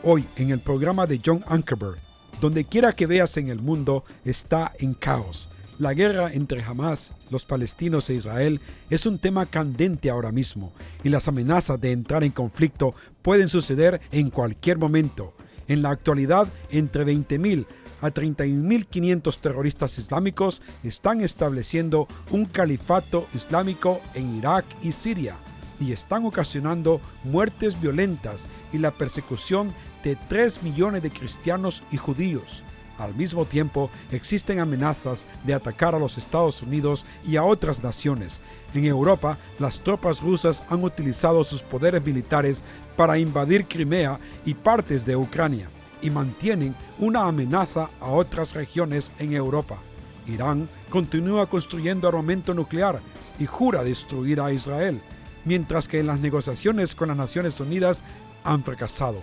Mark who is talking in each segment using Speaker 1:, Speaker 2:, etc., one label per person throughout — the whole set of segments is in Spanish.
Speaker 1: Hoy en el programa de John Ankerberg, donde quiera que veas en el mundo está en caos. La guerra entre Hamas, los palestinos e Israel es un tema candente ahora mismo y las amenazas de entrar en conflicto pueden suceder en cualquier momento. En la actualidad, entre 20.000 a 31.500 terroristas islámicos están estableciendo un califato islámico en Irak y Siria y están ocasionando muertes violentas y la persecución de 3 millones de cristianos y judíos. Al mismo tiempo, existen amenazas de atacar a los Estados Unidos y a otras naciones. En Europa, las tropas rusas han utilizado sus poderes militares para invadir Crimea y partes de Ucrania, y mantienen una amenaza a otras regiones en Europa. Irán continúa construyendo armamento nuclear y jura destruir a Israel, mientras que en las negociaciones con las Naciones Unidas han fracasado.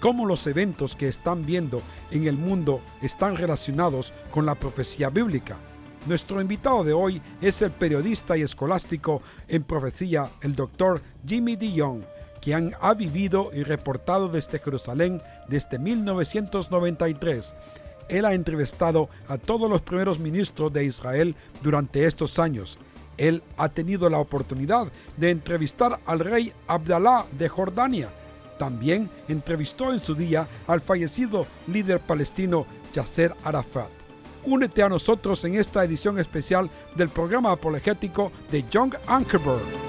Speaker 1: ¿Cómo los eventos que están viendo en el mundo están relacionados con la profecía bíblica? Nuestro invitado de hoy es el periodista y escolástico en profecía, el Dr. Jimmy DeYoung, quien ha vivido y reportado desde Jerusalén desde 1993. Él ha entrevistado a todos los primeros ministros de Israel durante estos años. Él ha tenido la oportunidad de entrevistar al rey Abdalá de Jordania. También entrevistó en su día al fallecido líder palestino Yasser Arafat. Únete a nosotros en esta edición especial del programa apologético de John Ankerberg.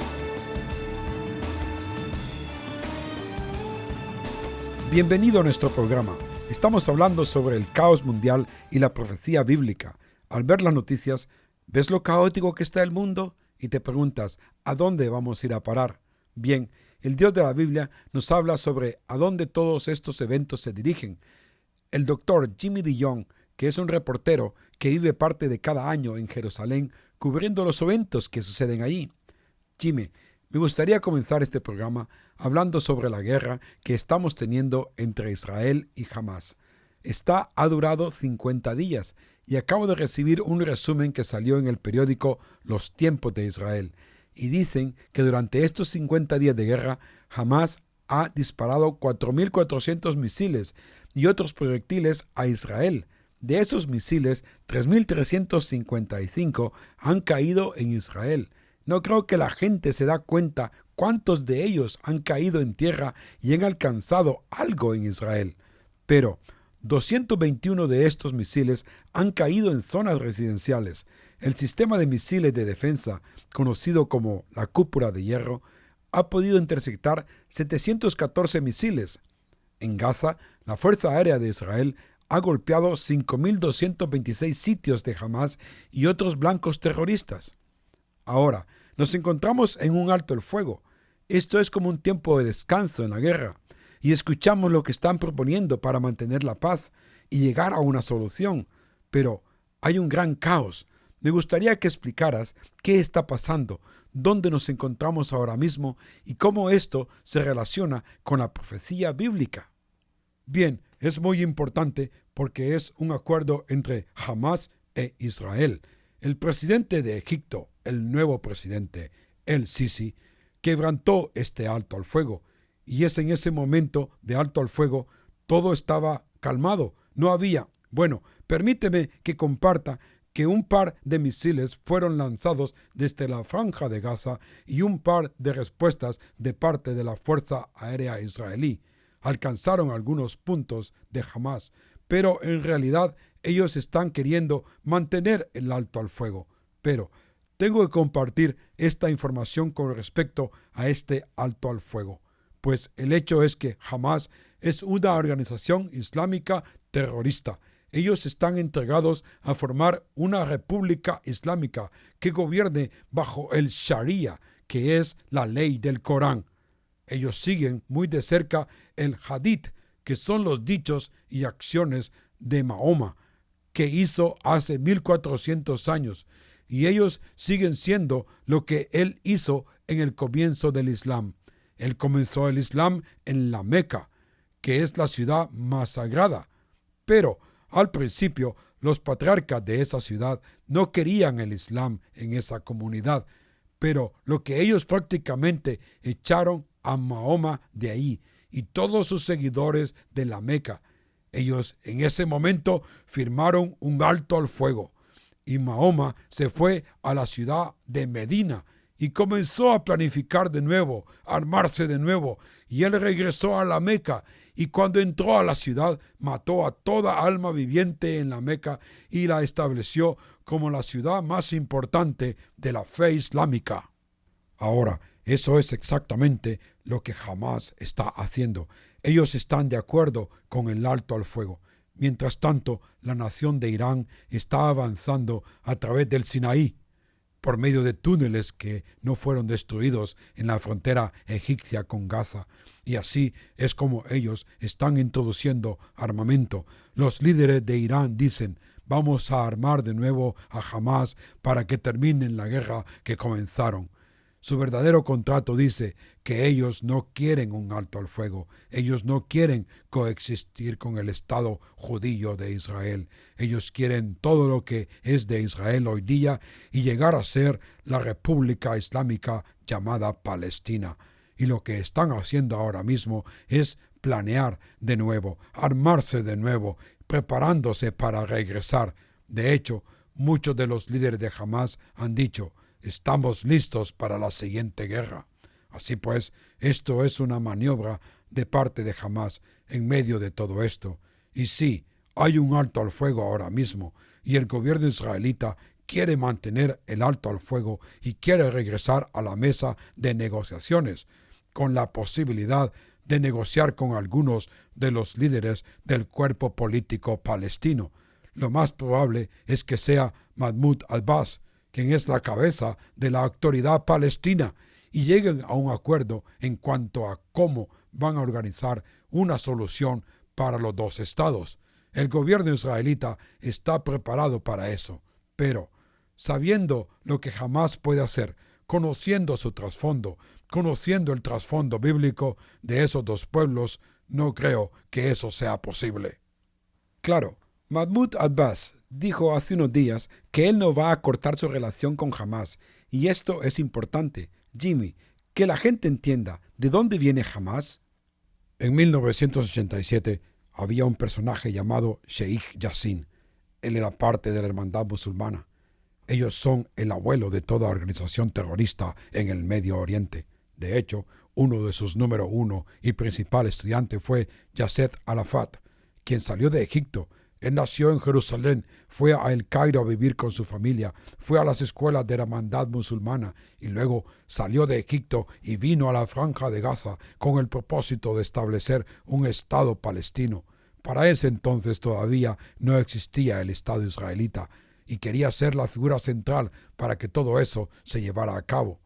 Speaker 1: Bienvenido a nuestro programa. Estamos hablando sobre el caos mundial y la profecía bíblica. Al ver las noticias, ¿ves lo caótico que está el mundo? Y te preguntas, ¿a dónde vamos a ir a parar? Bien, el Dios de la Biblia nos habla sobre a dónde todos estos eventos se dirigen. El doctor Jimmy DeYoung, que es un reportero que vive parte de cada año en Jerusalén, cubriendo los eventos que suceden allí. Jimmy, me gustaría comenzar este programa hablando sobre la guerra que estamos teniendo entre Israel y Hamas. Esta ha durado 50 días y acabo de recibir un resumen que salió en el periódico Los Tiempos de Israel. Y dicen que durante estos 50 días de guerra, Hamas ha disparado 4.400 misiles y otros proyectiles a Israel. De esos misiles, 3.355 han caído en Israel. No creo que la gente se da cuenta cuántos de ellos han caído en tierra y han alcanzado algo en Israel. Pero 221 de estos misiles han caído en zonas residenciales. El sistema de misiles de defensa, conocido como la cúpula de hierro, ha podido interceptar 714 misiles. En Gaza, la Fuerza Aérea de Israel ha golpeado 5.226 sitios de Hamas y otros blancos terroristas. Ahora, nos encontramos en un alto el fuego. Esto es como un tiempo de descanso en la guerra. Y escuchamos lo que están proponiendo para mantener la paz y llegar a una solución. Pero hay un gran caos. Me gustaría que explicaras qué está pasando, dónde nos encontramos ahora mismo y cómo esto se relaciona con la profecía bíblica. Bien, es muy importante porque es un acuerdo entre Hamas e Israel. El presidente de Egipto, el nuevo presidente, el Sisi, quebrantó este alto al fuego. Y es en ese momento de alto al fuego, todo estaba calmado, no había. Bueno, permíteme que comparta que un par de misiles fueron lanzados desde la franja de Gaza y un par de respuestas de parte de la Fuerza Aérea Israelí. Alcanzaron algunos puntos de Hamas, pero en realidad ellos están queriendo mantener el alto al fuego. Pero tengo que compartir esta información con respecto a este alto al fuego. Pues el hecho es que Hamas es una organización islámica terrorista. Ellos están entregados a formar una república islámica que gobierne bajo el Sharia, que es la ley del Corán. Ellos siguen muy de cerca el Hadith, que son los dichos y acciones de Mahoma, que hizo hace 1400 años, y ellos siguen siendo lo que él hizo en el comienzo del Islam. Él comenzó el Islam en la Meca, que es la ciudad más sagrada, pero al principio los patriarcas de esa ciudad no querían el Islam en esa comunidad, pero lo que ellos prácticamente echaron a Mahoma de ahí, y todos sus seguidores de la Meca. Ellos en ese momento firmaron un alto al fuego y Mahoma se fue a la ciudad de Medina y comenzó a planificar de nuevo, a armarse de nuevo, y él regresó a la Meca y cuando entró a la ciudad mató a toda alma viviente en la Meca y la estableció como la ciudad más importante de la fe islámica. Ahora, eso es exactamente lo que Hamás está haciendo. Ellos están de acuerdo con el alto al fuego. Mientras tanto, la nación de Irán está avanzando a través del Sinaí, por medio de túneles que no fueron destruidos en la frontera egipcia con Gaza. Y así es como ellos están introduciendo armamento. Los líderes de Irán dicen: vamos a armar de nuevo a Hamás para que terminen la guerra que comenzaron. Su verdadero contrato dice que ellos no quieren un alto al fuego, ellos no quieren coexistir con el Estado judío de Israel, ellos quieren todo lo que es de Israel hoy día y llegar a ser la República Islámica llamada Palestina. Y lo que están haciendo ahora mismo es planear de nuevo, armarse de nuevo, preparándose para regresar. De hecho, muchos de los líderes de Hamás han dicho: estamos listos para la siguiente guerra. Así pues, esto es una maniobra de parte de Hamás en medio de todo esto. Y sí, hay un alto al fuego ahora mismo, y el gobierno israelita quiere mantener el alto al fuego y quiere regresar a la mesa de negociaciones, con la posibilidad de negociar con algunos de los líderes del cuerpo político palestino. Lo más probable es que sea Mahmoud Abbas, quien es la cabeza de la autoridad palestina, y lleguen a un acuerdo en cuanto a cómo van a organizar una solución para los dos estados. El gobierno israelita está preparado para eso, pero sabiendo lo que Hamás puede hacer, conociendo su trasfondo, conociendo el trasfondo bíblico de esos dos pueblos, no creo que eso sea posible. Claro, Mahmoud Abbas dijo hace unos días que él no va a cortar su relación con Hamás, y esto es importante, Jimmy, que la gente entienda de dónde viene Hamás. En 1987 había un personaje llamado Sheikh Yassin. Él era parte de la hermandad musulmana. Ellos son el abuelo de toda organización terrorista en el Medio Oriente. De hecho, uno de sus número uno y principal estudiante fue Yasser Arafat, quien salió de Egipto. Él nació en Jerusalén, fue a El Cairo a vivir con su familia, fue a las escuelas de la hermandad musulmana y luego salió de Egipto y vino a la Franja de Gaza con el propósito de establecer un Estado palestino. Para ese entonces todavía no existía el Estado israelita y quería ser la figura central para que todo eso se llevara a cabo.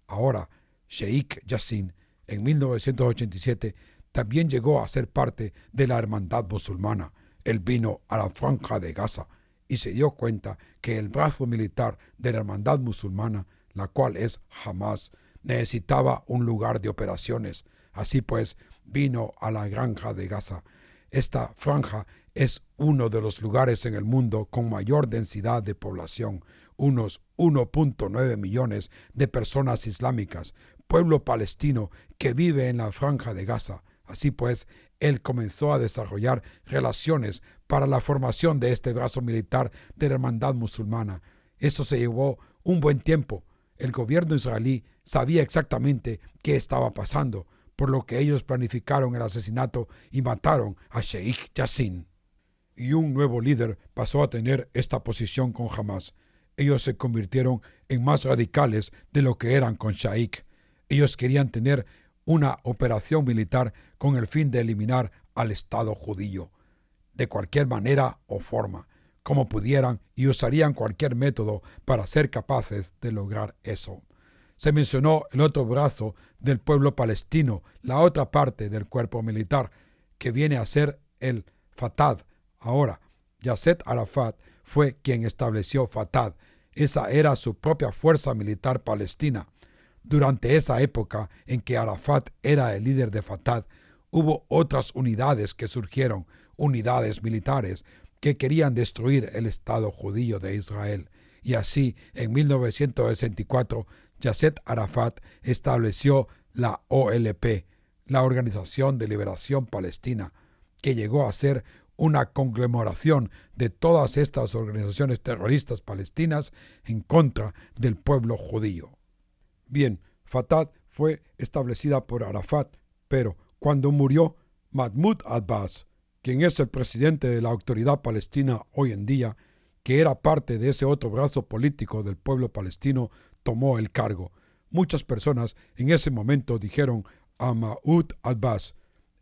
Speaker 1: Ahora, Sheikh Yassin, en 1987, también llegó a ser parte de la hermandad musulmana. Él vino a la Franja de Gaza y se dio cuenta que el brazo militar de la hermandad musulmana, la cual es Hamás, necesitaba un lugar de operaciones. Así pues, vino a la Granja de Gaza. Esta franja es uno de los lugares en el mundo con mayor densidad de población, unos 1.9 millones de personas islámicas, pueblo palestino que vive en la Franja de Gaza. Así pues, él comenzó a desarrollar relaciones para la formación de este brazo militar de la hermandad musulmana. Eso se llevó un buen tiempo. El gobierno israelí sabía exactamente qué estaba pasando, por lo que ellos planificaron el asesinato y mataron a Sheikh Yassin. Y un nuevo líder pasó a tener esta posición con Hamás. Ellos se convirtieron en más radicales de lo que eran con Sheikh. Ellos querían tener una operación militar con el fin de eliminar al Estado judío, de cualquier manera o forma, como pudieran, y usarían cualquier método para ser capaces de lograr eso. Se mencionó el otro brazo del pueblo palestino, la otra parte del cuerpo militar, que viene a ser el Fatah. Ahora, Yasser Arafat fue quien estableció Fatah. Esa era su propia fuerza militar palestina. Durante esa época en que Arafat era el líder de Fatah, hubo otras unidades que surgieron, unidades militares que querían destruir el Estado judío de Israel. Y así, en 1964, Yasser Arafat estableció la OLP, la Organización de Liberación Palestina, que llegó a ser una conglomeración de todas estas organizaciones terroristas palestinas en contra del pueblo judío. Bien, Fatah fue establecida por Arafat, pero cuando murió Mahmoud Abbas, quien es el presidente de la Autoridad Palestina hoy en día, que era parte de ese otro brazo político del pueblo palestino, tomó el cargo. Muchas personas en ese momento dijeron a Mahmoud Abbas,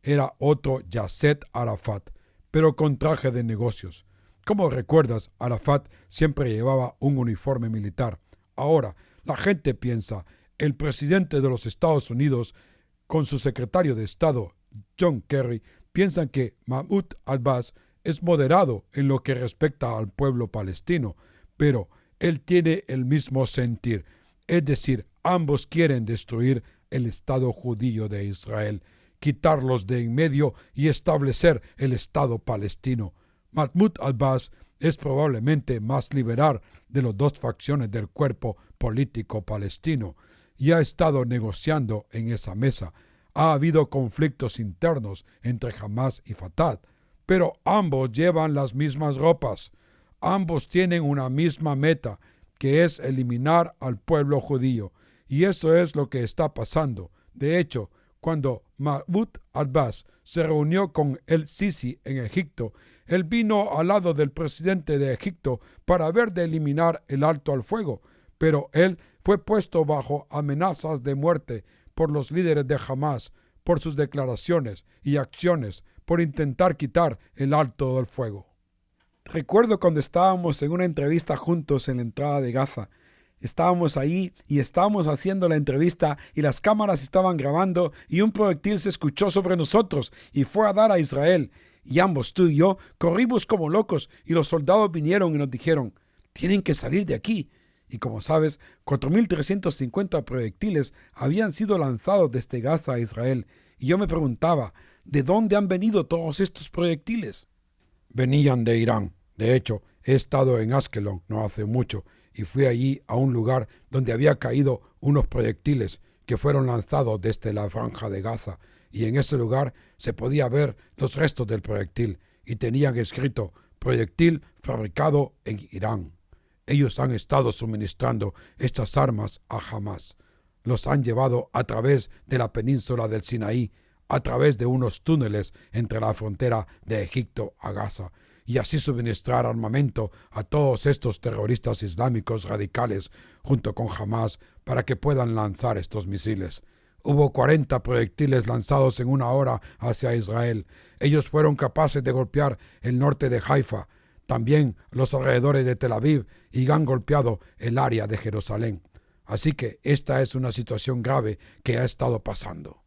Speaker 1: era otro Yasser Arafat, pero con traje de negocios. Como recuerdas, Arafat siempre llevaba un uniforme militar. Ahora, la gente piensa, el presidente de los Estados Unidos, con su secretario de Estado, John Kerry, piensan que Mahmoud Abbas es moderado en lo que respecta al pueblo palestino, pero él tiene el mismo sentir, es decir, ambos quieren destruir el Estado judío de Israel, quitarlos de en medio y establecer el Estado palestino. Mahmoud Abbas es probablemente más liberal de las dos facciones del cuerpo político palestino y ha estado negociando en esa mesa. Ha habido conflictos internos entre Hamás y Fatah, pero ambos llevan las mismas ropas. Ambos tienen una misma meta, que es eliminar al pueblo judío. Y eso es lo que está pasando. De hecho, cuando Mahmoud Abbas se reunió con el Sisi en Egipto, él vino al lado del presidente de Egipto para ver de eliminar el alto al fuego, pero él fue puesto bajo amenazas de muerte por los líderes de Hamás, por sus declaraciones y acciones, por intentar quitar el alto del fuego. Recuerdo cuando estábamos en una entrevista juntos en la entrada de Gaza. Estábamos ahí y estábamos haciendo la entrevista y las cámaras estaban grabando y un proyectil se escuchó sobre nosotros y fue a dar a Israel. Y ambos, tú y yo, corrimos como locos y los soldados vinieron y nos dijeron, tienen que salir de aquí. Y como sabes, 4.350 proyectiles habían sido lanzados desde Gaza a Israel. Y yo me preguntaba, ¿de dónde han venido todos estos proyectiles? Venían de Irán. De hecho, he estado en Askelon no hace mucho y fui allí a un lugar donde había caído unos proyectiles que fueron lanzados desde la franja de Gaza, y en ese lugar se podía ver los restos del proyectil y tenían escrito proyectil fabricado en Irán. Ellos han estado suministrando estas armas a Hamás. Los han llevado a través de la península del Sinaí, a través de unos túneles entre la frontera de Egipto a Gaza, y así suministrar armamento a todos estos terroristas islámicos radicales junto con Hamás para que puedan lanzar estos misiles. Hubo 40 proyectiles lanzados en una hora hacia Israel. Ellos fueron capaces de golpear el norte de Haifa, también los alrededores de Tel Aviv, y han golpeado el área de Jerusalén. Así que esta es una situación grave que ha estado pasando.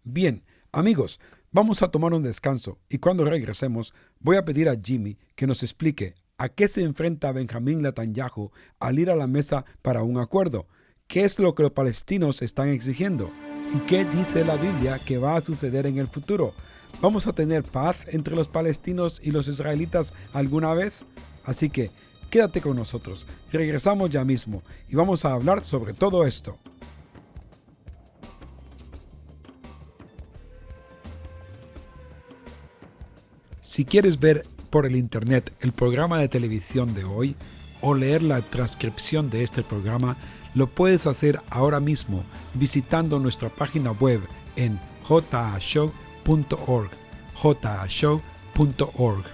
Speaker 1: Bien, amigos, vamos a tomar un descanso y cuando regresemos voy a pedir a Jimmy que nos explique a qué se enfrenta Benjamín Netanyahu al ir a la mesa para un acuerdo, qué es lo que los palestinos están exigiendo y qué dice la Biblia que va a suceder en el futuro. ¿Vamos a tener paz entre los palestinos y los israelitas alguna vez? Así que quédate con nosotros, regresamos ya mismo y vamos a hablar sobre todo esto. Si quieres ver por el internet el programa de televisión de hoy o leer la transcripción de este programa, lo puedes hacer ahora mismo visitando nuestra página web en jashow.org. jashow.org.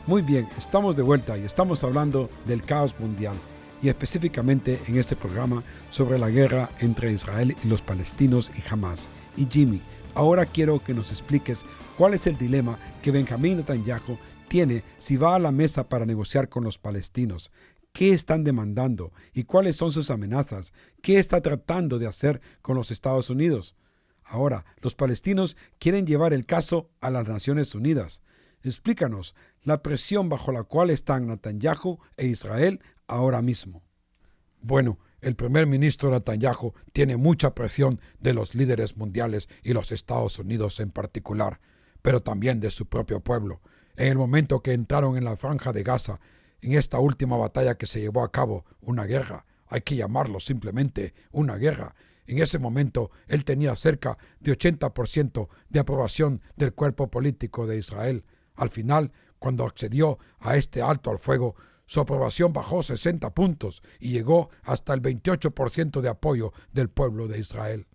Speaker 1: Muy bien, estamos de vuelta y estamos hablando del caos mundial y específicamente en este programa sobre la guerra entre Israel y los palestinos y Hamás. Y Jimmy, ahora quiero que nos expliques cuál es el dilema que Benjamín Netanyahu tiene si va a la mesa para negociar con los palestinos. ¿Qué están demandando y cuáles son sus amenazas? ¿Qué está tratando de hacer con los Estados Unidos? Ahora, los palestinos quieren llevar el caso a las Naciones Unidas. Explícanos la presión bajo la cual están Netanyahu e Israel ahora mismo. Bueno, el primer ministro Netanyahu tiene mucha presión de los líderes mundiales y los Estados Unidos en particular, pero también de su propio pueblo. En el momento que entraron en la franja de Gaza, en esta última batalla que se llevó a cabo, una guerra, hay que llamarlo simplemente una guerra. En ese momento él tenía cerca de 80% de aprobación del cuerpo político de Israel. Al final, cuando accedió a este alto al fuego, su aprobación bajó 60 puntos y llegó hasta el 28% de apoyo del pueblo de Israel.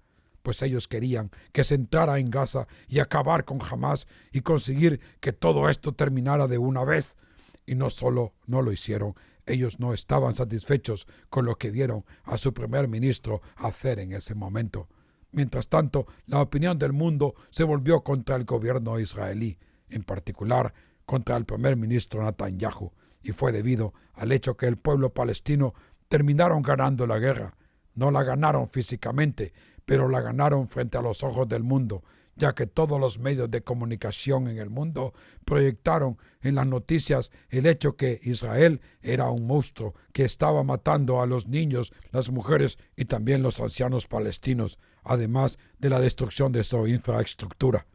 Speaker 1: Pues ellos querían que se entrara en Gaza y acabar con Hamás y conseguir que todo esto terminara de una vez. Y no solo no lo hicieron, ellos no estaban satisfechos con lo que vieron a su primer ministro hacer en ese momento. Mientras tanto, la opinión del mundo se volvió contra el gobierno israelí, en particular contra el primer ministro Netanyahu, y fue debido al hecho que el pueblo palestino terminaron ganando la guerra. No la ganaron físicamente, pero la ganaron frente a los ojos del mundo, ya que todos los medios de comunicación en el mundo proyectaron en las noticias el hecho que Israel era un monstruo que estaba matando a los niños, las mujeres y también los ancianos palestinos, además de la destrucción de su infraestructura.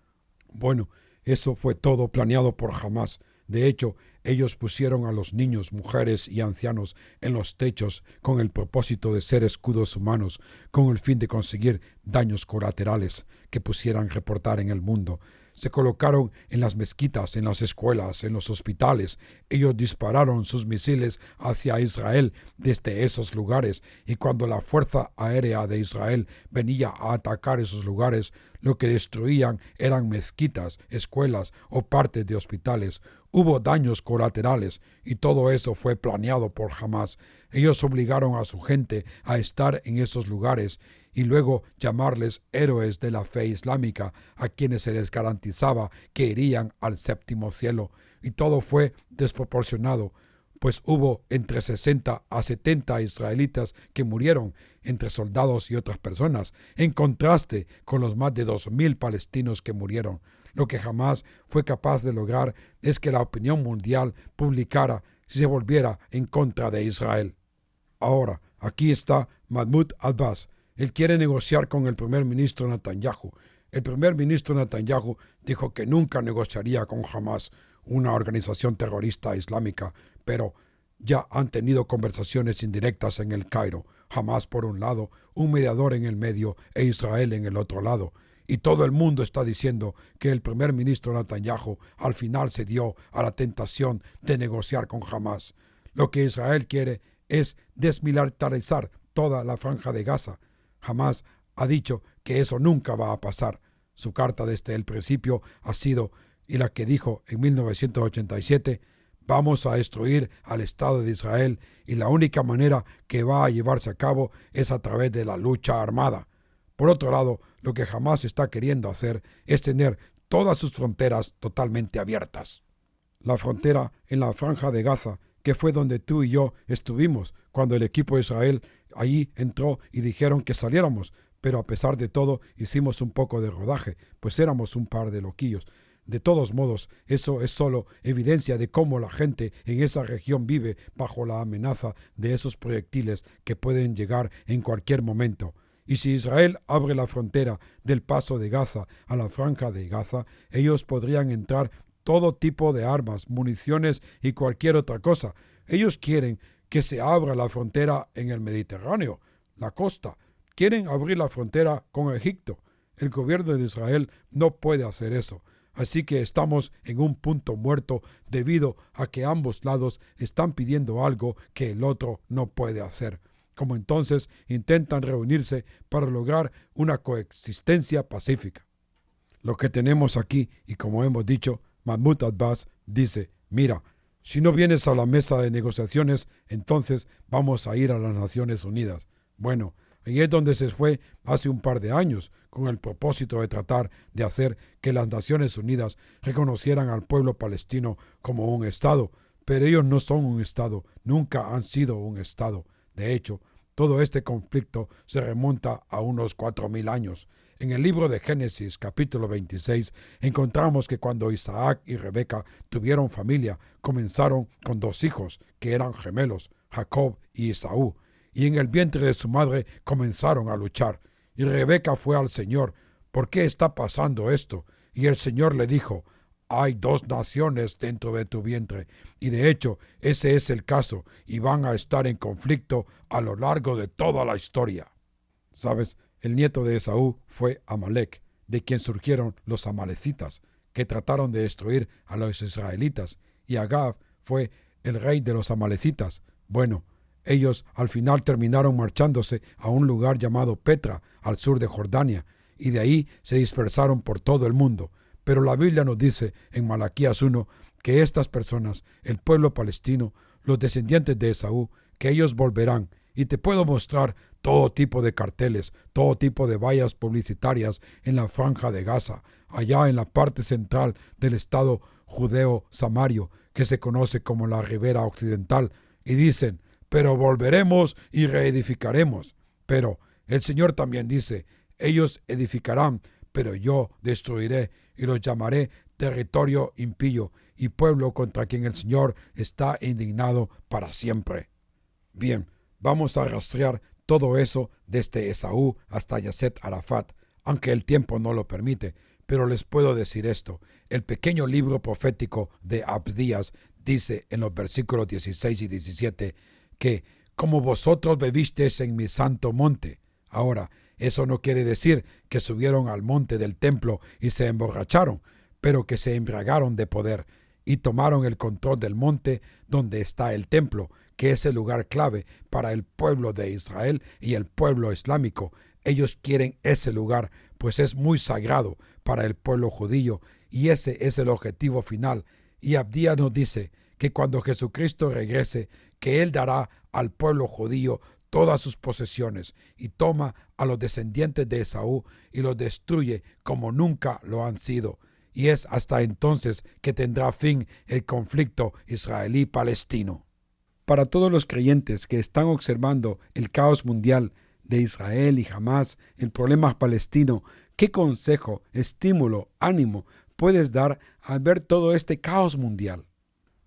Speaker 1: Bueno, eso fue todo planeado por Hamás. De hecho, ellos pusieron a los niños, mujeres y ancianos en los techos con el propósito de ser escudos humanos, con el fin de conseguir daños colaterales que pusieran reportar en el mundo. Se colocaron en las mezquitas, en las escuelas, en los hospitales. Ellos dispararon sus misiles hacia Israel desde esos lugares, y cuando la Fuerza Aérea de Israel venía a atacar esos lugares, lo que destruían eran mezquitas, escuelas o partes de hospitales. Hubo daños colaterales y todo eso fue planeado por Hamás. Ellos obligaron a su gente a estar en esos lugares y luego llamarles héroes de la fe islámica, a quienes se les garantizaba que irían al séptimo cielo. Y todo fue desproporcionado, pues hubo entre 60 a 70 israelitas que murieron, entre soldados y otras personas, en contraste con los más de 2.000 palestinos que murieron. Lo que jamás fue capaz de lograr es que la opinión mundial publicara si se volviera en contra de Israel. Ahora, aquí está Mahmoud Abbas. Él quiere negociar con el primer ministro Netanyahu. El primer ministro Netanyahu dijo que nunca negociaría con Hamás, una organización terrorista islámica, pero ya han tenido conversaciones indirectas en el Cairo, Hamás por un lado, un mediador en el medio e Israel en el otro lado. Y todo el mundo está diciendo que el primer ministro Netanyahu al final cedió a la tentación de negociar con Hamás. Lo que Israel quiere es desmilitarizar toda la franja de Gaza. Hamás ha dicho que eso nunca va a pasar. Su carta desde el principio ha sido, y la que dijo en 1987, vamos a destruir al Estado de Israel y la única manera que va a llevarse a cabo es a través de la lucha armada. Por otro lado, lo que Hamás está queriendo hacer es tener todas sus fronteras totalmente abiertas. La frontera en la franja de Gaza, que fue donde tú y yo estuvimos cuando el equipo de Israel allí entró y dijeron que saliéramos, pero a pesar de todo hicimos un poco de rodaje, pues éramos un par de loquillos. De todos modos, eso es solo evidencia de cómo la gente en esa región vive bajo la amenaza de esos proyectiles que pueden llegar en cualquier momento. Y si Israel abre la frontera del paso de Gaza a la franja de Gaza, ellos podrían entrar todo tipo de armas, municiones y cualquier otra cosa. Ellos quieren que se abra la frontera en el Mediterráneo, la costa. Quieren abrir la frontera con Egipto. El gobierno de Israel no puede hacer eso. Así que estamos en un punto muerto debido a que ambos lados están pidiendo algo que el otro no puede hacer. Como entonces intentan reunirse para lograr una coexistencia pacífica. Lo que tenemos aquí, y como hemos dicho, Mahmoud Abbas dice, mira, si no vienes a la mesa de negociaciones, entonces vamos a ir a las Naciones Unidas. Bueno, ahí es donde se fue hace un par de años, con el propósito de tratar de hacer que las Naciones Unidas reconocieran al pueblo palestino como un Estado, pero ellos no son un Estado, nunca han sido un Estado. De hecho, todo este conflicto se remonta a unos 4.000 años. En el libro de Génesis, capítulo 26, encontramos que cuando Isaac y Rebeca tuvieron familia, comenzaron con 2 hijos, que eran gemelos, Jacob y Esaú, y en el vientre de su madre comenzaron a luchar. Y Rebeca fue al Señor, ¿por qué está pasando esto? Y el Señor le dijo, hay 2 naciones dentro de tu vientre. Y de hecho, ese es el caso, y van a estar en conflicto a lo largo de toda la historia. ¿Sabes? El nieto de Esaú fue Amalec, de quien surgieron los amalecitas, que trataron de destruir a los israelitas, y Agag fue el rey de los amalecitas. Bueno, ellos al final terminaron marchándose a un lugar llamado Petra, al sur de Jordania, y de ahí se dispersaron por todo el mundo. Pero la Biblia nos dice en Malaquías 1 que estas personas, el pueblo palestino, los descendientes de Esaú, que ellos volverán. Y te puedo mostrar todo tipo de carteles, todo tipo de vallas publicitarias en la franja de Gaza, allá en la parte central del estado judeo samario, que se conoce como la Ribera Occidental, y dicen: pero volveremos y reedificaremos. Pero el Señor también dice: ellos edificarán, pero yo destruiré, y los llamaré territorio impío y pueblo contra quien el Señor está indignado para siempre. Bien, vamos a rastrear todo eso desde Esaú hasta Yaset Arafat, aunque el tiempo no lo permite, pero les puedo decir esto: el pequeño libro profético de Abdías dice en los versículos 16 y 17 que como vosotros bebisteis en mi santo monte. Ahora, eso no quiere decir que subieron al monte del templo y se emborracharon, pero que se embriagaron de poder y tomaron el control del monte donde está el templo, que es el lugar clave para el pueblo de Israel y el pueblo islámico. Ellos quieren ese lugar, pues es muy sagrado para el pueblo judío, y ese es el objetivo final. Y Abdías nos dice que cuando Jesucristo regrese, que Él dará al pueblo judío todas sus posesiones, y toma a los descendientes de Esaú y los destruye como nunca lo han sido. Y es hasta entonces que tendrá fin el conflicto israelí-palestino. Para todos los creyentes que están observando el caos mundial de Israel y Hamás, el problema palestino, ¿qué consejo, estímulo, ánimo puedes dar al ver todo este caos mundial?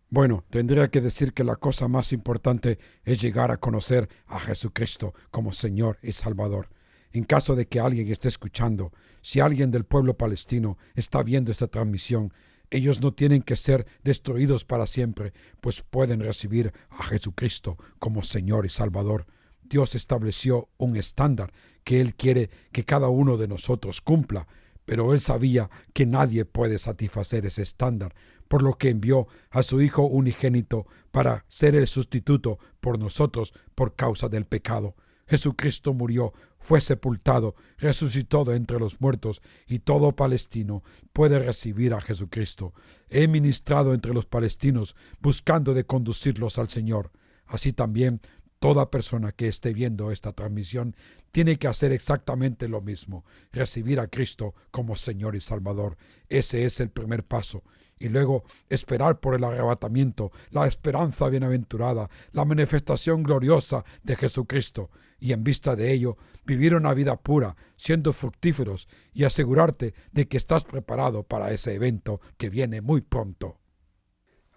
Speaker 1: Bueno, tendría que decir que la cosa más importante es llegar a conocer a Jesucristo como Señor y Salvador. En caso de que alguien esté escuchando, si alguien del pueblo palestino está viendo esta transmisión, ellos no tienen que ser destruidos para siempre, pues pueden recibir a Jesucristo como Señor y Salvador. Dios estableció un estándar que Él quiere que cada uno de nosotros cumpla, pero Él sabía que nadie puede satisfacer ese estándar, por lo que envió a su Hijo unigénito para ser el sustituto por nosotros por causa del pecado. Jesucristo murió, fue sepultado, resucitó de entre los muertos, y todo palestino puede recibir a Jesucristo. He ministrado entre los palestinos, buscando de conducirlos al Señor. Así también, toda persona que esté viendo esta transmisión tiene que hacer exactamente lo mismo: recibir a Cristo como Señor y Salvador. Ese es el primer paso. Y luego esperar por el arrebatamiento, la esperanza bienaventurada, la manifestación gloriosa de Jesucristo. Y en vista de ello, vivir una vida pura, siendo fructíferos, y asegurarte de que estás preparado para ese evento que viene muy pronto.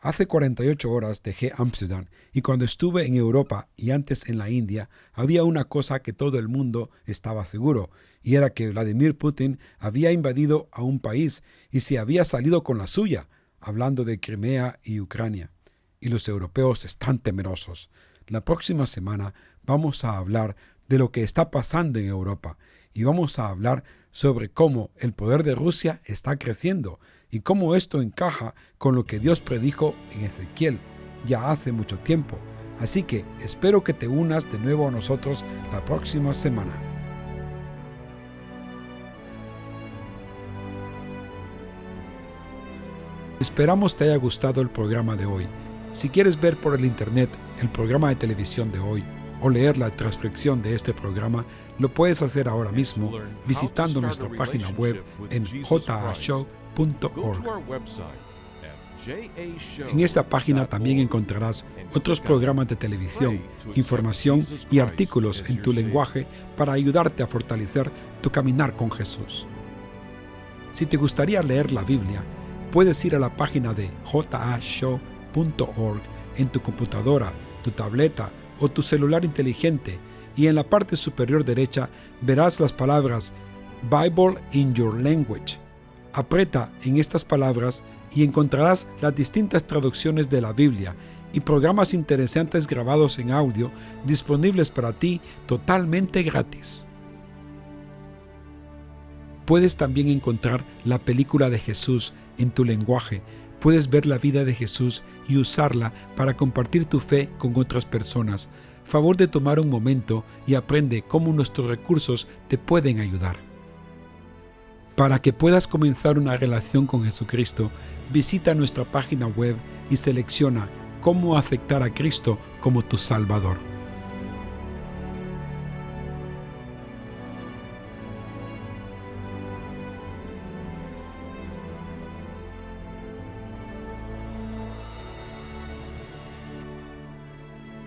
Speaker 1: Hace 48 horas dejé Ámsterdam, y cuando estuve en Europa y antes en la India, había una cosa que todo el mundo estaba seguro, y era que Vladimir Putin había invadido a un país y se había salido con la suya, hablando de Crimea y Ucrania. Y los europeos están temerosos. La próxima semana vamos a hablar de lo que está pasando en Europa, y vamos a hablar sobre cómo el poder de Rusia está creciendo y cómo esto encaja con lo que Dios predijo en Ezequiel ya hace mucho tiempo. Así que espero que te unas de nuevo a nosotros la próxima semana. Esperamos te haya gustado el programa de hoy. Si quieres ver por el internet el programa de televisión de hoy o leer la transcripción de este programa, lo puedes hacer ahora mismo visitando nuestra página web en jashow.org. En esta página también encontrarás otros programas de televisión, información y artículos en tu lenguaje para ayudarte a fortalecer tu caminar con Jesús. Si te gustaría leer la Biblia, puedes ir a la página de jashow.org en tu computadora, tu tableta o tu celular inteligente, y en la parte superior derecha verás las palabras Bible in Your Language. Aprieta en estas palabras y encontrarás las distintas traducciones de la Biblia y programas interesantes grabados en audio disponibles para ti totalmente gratis. Puedes también encontrar la película de Jesús en tu lenguaje. Puedes ver la vida de Jesús y usarla para compartir tu fe con otras personas. Favor de tomar un momento y aprende cómo nuestros recursos te pueden ayudar. Para que puedas comenzar una relación con Jesucristo, visita nuestra página web y selecciona cómo aceptar a Cristo como tu Salvador.